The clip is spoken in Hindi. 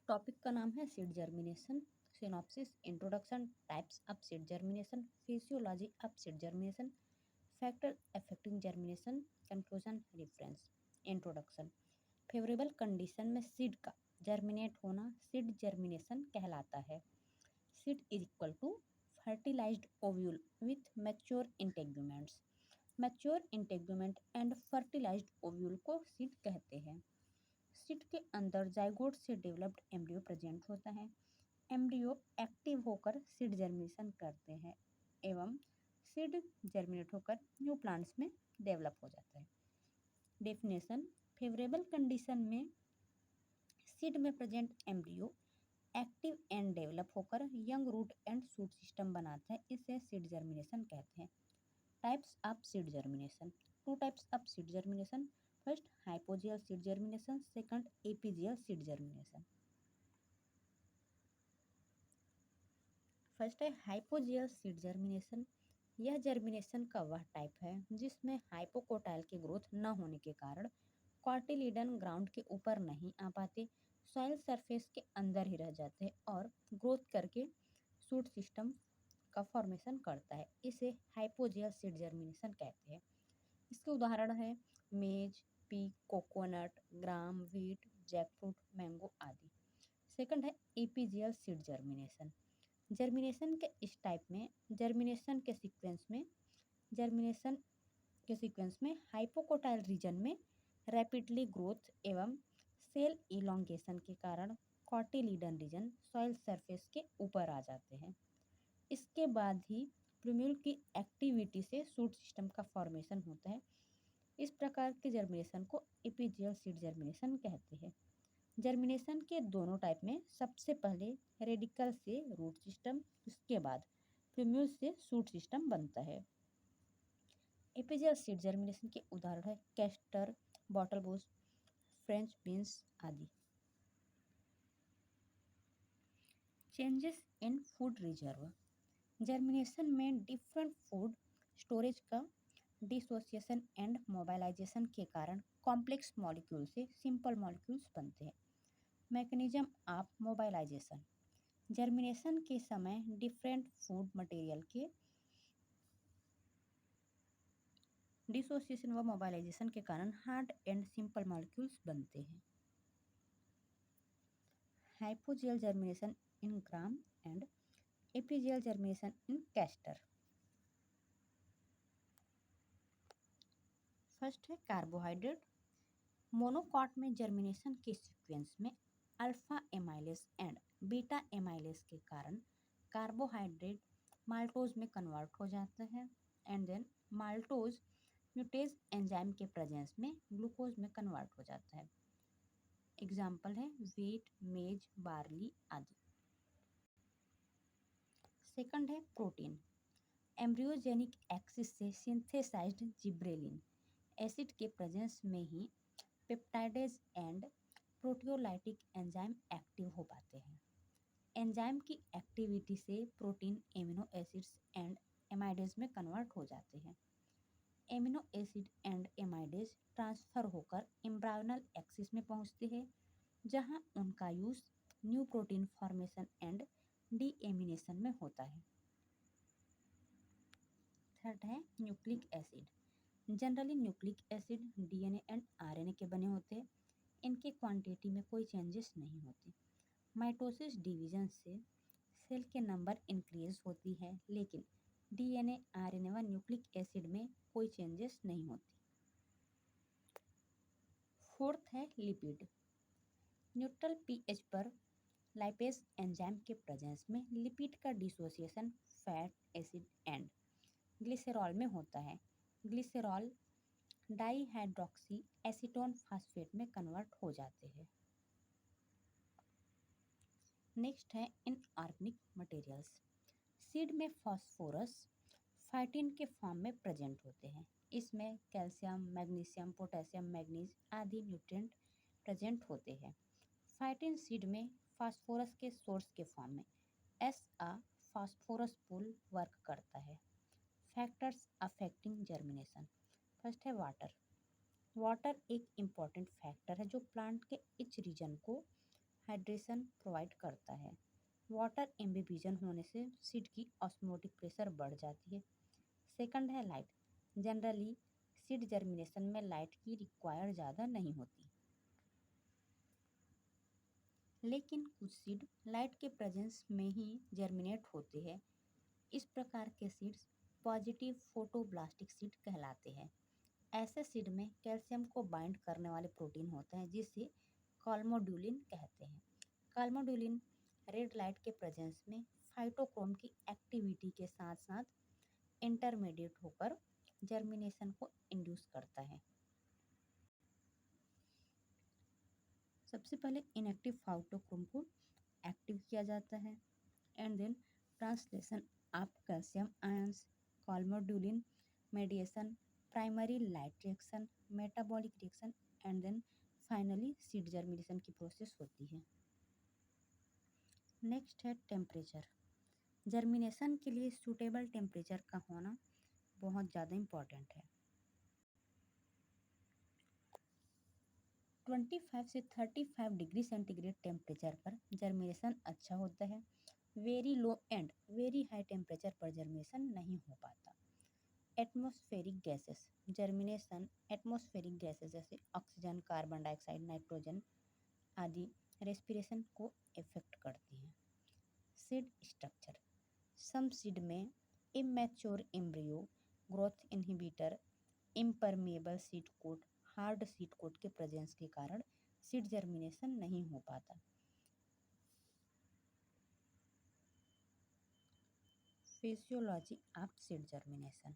टॉपिक का नाम है seed germination. Synopsis, introduction, types of seed germination, physiology of seed germination, factor affecting germination, conclusion, reference. Introduction. Favourable condition में सीड का जर्मिनेट होना सीड जर्मिनेशन कहलाता है। Seed is equal to fertilized ovule with mature integuments. Mature integument and fertilized ovule को सीड कहते हैं। सीड के अंदर जाइगोट से डेवलप्ड एम्ब्रियो प्रेजेंट होता है। एम्ब्रियो एक्टिव होकर सीड जर्मिनेशन करते हैं एवं सीड जर्मिनेट होकर न्यू प्लांट्स में डेवलप हो जाता है। डेफिनेशन। फेवरेबल कंडीशन में सीड में present embryo active and develop होकर young root and shoot system बनाता है, इसे सीड जर्मिनेशन कहते हैं। Types of seed germination. Two types of seed germination. First hypogeal seed germination, second epigeal seed germination. First है हाइपोजियल सीड जर्मिनेशन। यह जर्मिनेशन का वह टाइप है जिसमें हाइपोकोटाइल की ग्रोथ न होने के कारण कॉटिलीडन ग्राउंड के ऊपर नहीं आ पाते, सॉइल सरफेस के अंदर ही रह जाते हैं और ग्रोथ करके शूट सिस्टम का फॉर्मेशन करता है, इसे हाइपोजियल सीड जर्मिनेशन कहते हैं। इसके उदाहरण है मेज, पी, कोकोनट, ग्राम, व्हीट, जैकफ्रूट, मैंगो आदि। सेकंड है एपीजियल सीड जर्मिनेशन। जर्मिनेशन के इस टाइप में जर्मिनेशन के सीक्वेंस में हाइपोकोटाइल रीजन में रैपिडली ग्रोथ एवं सेल इलोंगेशन के कारण कॉटिलीडन रीजन सॉइल सरफेस के ऊपर आ जाते हैं। इसके बाद ही प्लूम्यूल की एक्टिविटी से शूट सिस्टम का फॉर्मेशन होता है। इस प्रकार के जर्मिनेशन को एपीजियल सीड जर्मिनेशन कहते हैं। जर्मिनेशन के दोनों टाइप में सबसे पहले रेडिकल से रूट सिस्टम, उसके बाद प्लूम्यूल से शूट सिस्टम बनता है। एपीजियल सीड जर्मिनेशन के उदाहरण है कैस्टर, बॉटल गोस, फ्रेंच बीन्स आदि। Changes in food reserve. Germination में डिफरेंट फूड स्टोरेज का डिसोसिएशन एंड मोबाइलाइजेशन के कारण कॉम्प्लेक्स मॉलिक्यूल से सिंपल मॉलिक्यूल्स बनते हैं। Mechanism of mobilisation. जर्मिनेशन के समय डिफरेंट फूड मटेरियल के डिसोसिएशन व मोबाइलाइजेशन के कारण हार्ड एंड सिंपल मॉलिक्यूल्स बनते हैं। Hypogeal germination in gram and epigeal germination in castor. First है कार्बोहाइड्रेट। मोनोकॉट में जर्मिनेशन के सीक्वेंस में alpha amylase and beta amylase के कारण कार्बोहाइड्रेट माल्टोज में कन्वर्ट हो जाता है and then maltose mutase enzyme के प्रेजेंस में ग्लूकोज में कन्वर्ट हो जाता है। एग्जाम्पल है व्हीट, मेज, बार्ली आदि। सेकंड है प्रोटीन। एम्ब्रियोजेनिक एक्सिस से सिंथेसाइज्ड जिब्रेलिन एसिड के प्रेजेंस में ही peptidase and proteolytic enzyme active हो पाते हैं। एंजाइम की एक्टिविटी से protein amino acids and amidase में कन्वर्ट हो जाते हैं। Amino acid and amidase transfer होकर एम्ब्रायोनल एक्सिस में पहुंचते हैं, जहां उनका use new protein formation and deamination में होता है। थर्ड है nucleic acid. Generally nucleic acid DNA and RNA के बने होते हैं। इनके क्वांटिटी में कोई चेंजेस नहीं होते। माइटोसिस डिवीजन से सेल के नंबर इंक्रीज होती है, लेकिन डीएनए, आरएनए व न्यूक्लिक एसिड में कोई चेंजेस नहीं होती। फोर्थ है लिपिड। न्यूट्रल पीएच पर लाइपेज एंजाइम के प्रेजेंस में लिपिड का dissociation fat, acid and glycerol में होता है। ग्लिसरॉल डाईहाइड्रोक्सी एसीटोन फास्फेट में कन्वर्ट हो जाते हैं। नेक्स्ट है इनऑर्गेनिक मटेरियल्स। सीड में फास्फोरस फाइटिन के फॉर्म में प्रेजेंट होते हैं। इसमें कैल्शियम, मैग्नीशियम, पोटेशियम, मैग्नीज आदि न्यूट्रिएंट प्रेजेंट होते हैं। फाइटिन सीड में फास्फोरस के सोर्स के फॉर्म में एस आ फास्फोरस पूल वर्क करता है। Factors affecting germination. फर्स्ट है वाटर। वाटर एक इम्पॉर्टेंट फैक्टर है जो प्लांट के इच रीजन को हाइड्रेशन प्रोवाइड करता है। वाटर इम्बिबिजन होने से सीड की ऑस्मोटिक प्रेशर बढ़ जाती है। सेकंड है लाइट। जनरली सीड जर्मिनेशन में लाइट की रिक्वायर ज़्यादा नहीं होती, लेकिन कुछ सीड लाइट के प्रेजेंस में ही जर्मिनेट होते हैं। इस प्रकार के सीड्स पॉजिटिव फोटोब्लास्टिक सीड कहलाते हैं। ऐसे सीड में कैल्शियम को बाइंड करने वाले प्रोटीन होते हैं जिसे कॉल्मोड्यूलिन कहते हैं। कॉल्मोड्यूलिन रेड लाइट के प्रेजेंस में फाइटोक्रोम की एक्टिविटी के साथ साथ इंटरमीडिएट होकर जर्मिनेशन को इंड्यूस करता है। सबसे पहले इनएक्टिव फाइटोक्रोम को एक्टिव किया जाता है and then translation of calcium ions, calmodulin mediation, primary light reaction, metabolic reaction and then finally seed germination की प्रोसेस होती है। नेक्स्ट है टेम्परेचर। जर्मिनेशन के लिए सूटेबल टेम्परेचर का होना बहुत ज़्यादा इम्पॉर्टेंट है। 25 से 35 डिग्री सेंटीग्रेड टेम्परेचर पर जर्मिनेशन अच्छा होता है। Very low and very high temperature पर जर्मिनेशन नहीं हो पाता। Atmospheric gases germination. Atmospheric gases जैसे ऑक्सीजन, कार्बन डाइऑक्साइड, नाइट्रोजन आदि रेस्पिरेशन को इफेक्ट करती हैं। Seed structure. सम सीड में immature embryo, growth inhibitor, impermeable seed coat, hard seed coat के प्रेजेंस के कारण सीड जर्मिनेशन नहीं हो पाता। Physiology of seed germination.